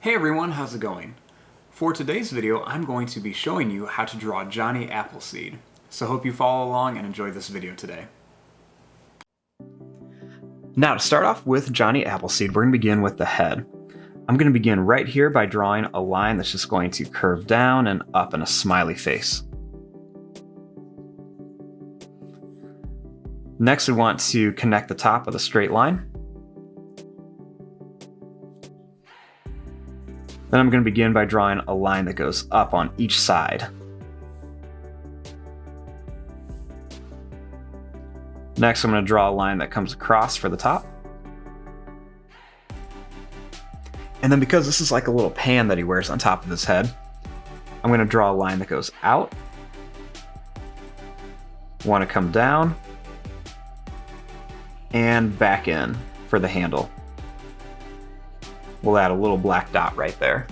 Hey everyone, how's it going? For today's video, I'm going to be showing you how to draw Johnny Appleseed. So hope you follow along and enjoy this video today. Now to start off with Johnny Appleseed, we're going to begin with the head. I'm going to begin right here by drawing a line that's just going to curve down and up in a smiley face. Next, we want to connect the top with a straight line. Then I'm going to begin by drawing a line that goes up on each side. Next, I'm going to draw a line that comes across for the top. And then because this is like a little pan that he wears on top of his head, I'm going to draw a line that goes out. Want to come down and back in for the handle. We'll add a little black dot right there.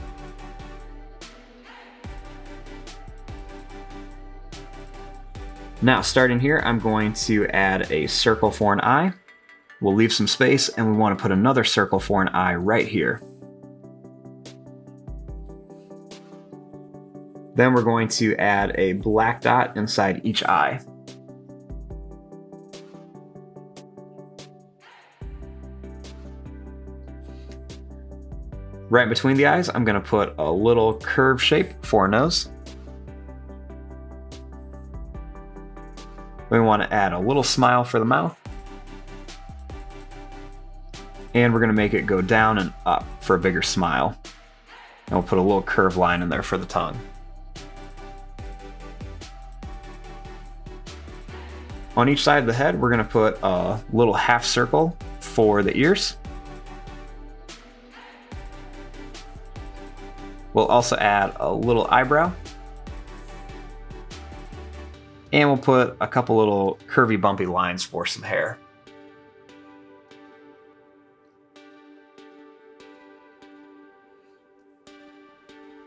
Now, starting here, I'm going to add a circle for an eye. We'll leave some space, and we want to put another circle for an eye right here. Then we're going to add a black dot inside each eye. Right between the eyes, I'm going to put a little curved shape for a nose. We want to add a little smile for the mouth. And we're going to make it go down and up for a bigger smile. And we'll put a little curved line in there for the tongue. On each side of the head, we're going to put a little half circle for the ears. We'll also add a little eyebrow. And we'll put a couple little curvy, bumpy lines for some hair.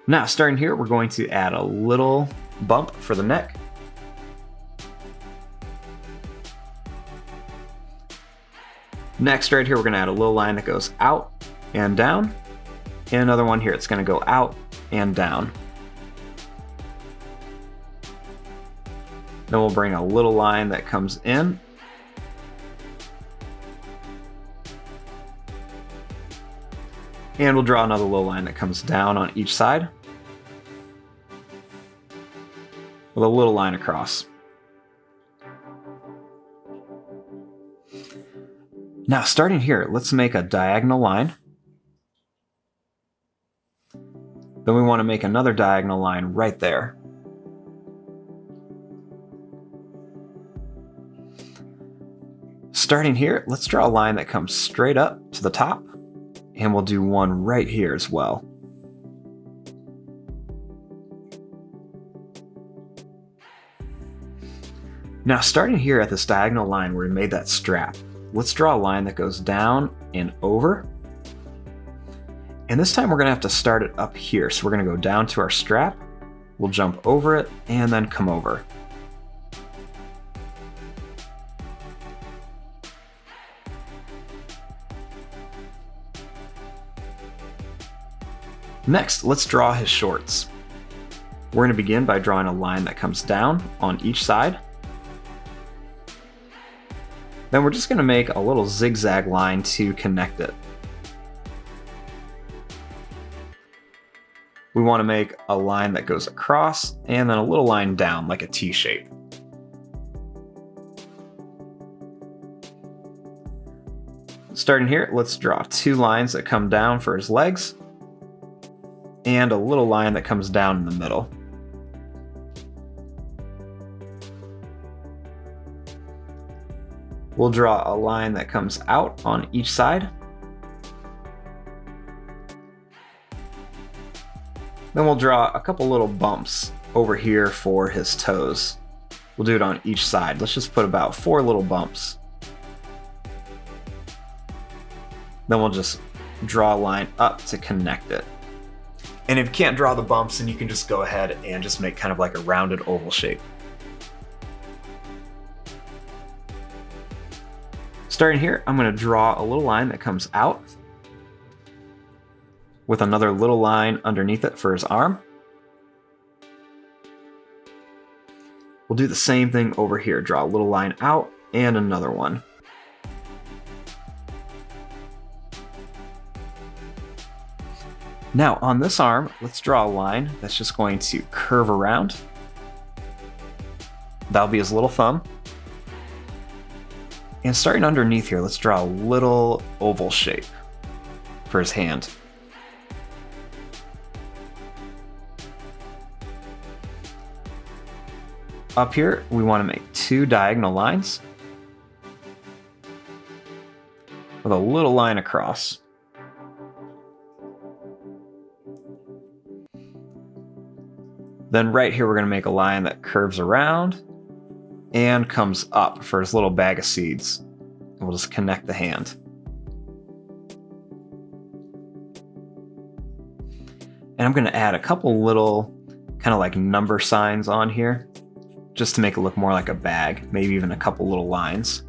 Now, starting here, we're going to add a little bump for the neck. Next, right here, we're going to add a little line that goes out and down. And another one here, it's going to go out and down. Then we'll bring a little line that comes in. And we'll draw another little line that comes down on each side with a little line across. Now, starting here, let's make a diagonal line. Then we want to make another diagonal line right there. Starting here, let's draw a line that comes straight up to the top, and we'll do one right here as well. Now, starting here at this diagonal line where we made that strap, let's draw a line that goes down and over. And this time we're going to have to start it up here. So we're going to go down to our strap, we'll jump over it, and then come over. Next, let's draw his shorts. We're going to begin by drawing a line that comes down on each side. Then we're just going to make a little zigzag line to connect it. We want to make a line that goes across and then a little line down like a T shape. Starting here, let's draw two lines that come down for his legs and a little line that comes down in the middle. We'll draw a line that comes out on each side. Then we'll draw a couple little bumps over here for his toes. We'll do it on each side. Let's just put about 4 little bumps. Then we'll just draw a line up to connect it. And if you can't draw the bumps, then you can just go ahead and just make kind of like a rounded oval shape. Starting here, I'm going to draw a little line that comes out. with another little line underneath it for his arm. We'll do the same thing over here. Draw a little line out and another one. Now on this arm, let's draw a line that's just going to curve around. That'll be his little thumb. And starting underneath here, let's draw a little oval shape for his hand. Up here, we want to make 2 diagonal lines with a little line across. Then right here, we're going to make a line that curves around and comes up for his little bag of seeds. And we'll just connect the hand. And I'm going to add a couple little kind of like number signs on here, just to make it look more like a bag, maybe even a couple little lines.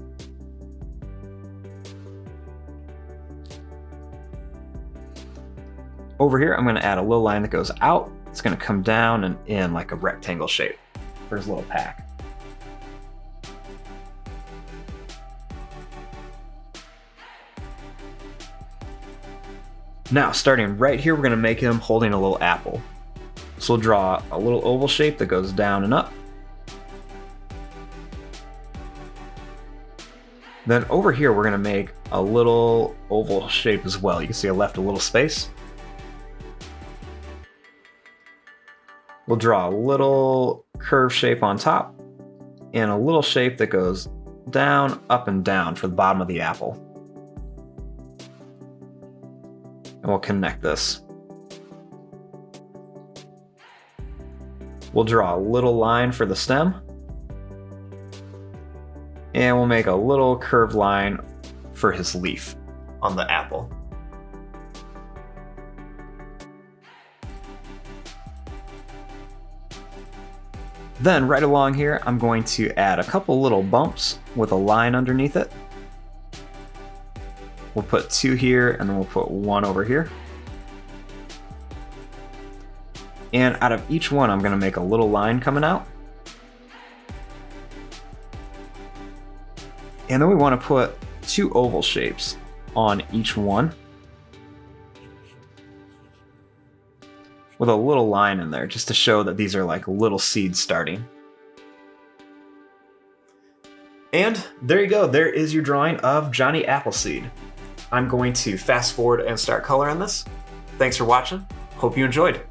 Over here, I'm going to add a little line that goes out. It's going to come down and in like a rectangle shape for his little pack. Now, starting right here, we're going to make him holding a little apple. So we'll draw a little oval shape that goes down and up. Then over here, we're going to make a little oval shape as well. You can see I left a little space. We'll draw a little curve shape on top and a little shape that goes down, up, and down for the bottom of the apple. And we'll connect this. We'll draw a little line for the stem. And we'll make a little curved line for his leaf on the apple. Then right along here, I'm going to add a couple little bumps with a line underneath it. We'll put 2 here and then we'll put 1 over here. And out of each one, I'm going to make a little line coming out. And then we want to put 2 oval shapes on each one with a little line in there just to show that these are like little seeds starting. And there you go. There is your drawing of Johnny Appleseed. I'm going to fast forward and start coloring this. Thanks for watching. Hope you enjoyed.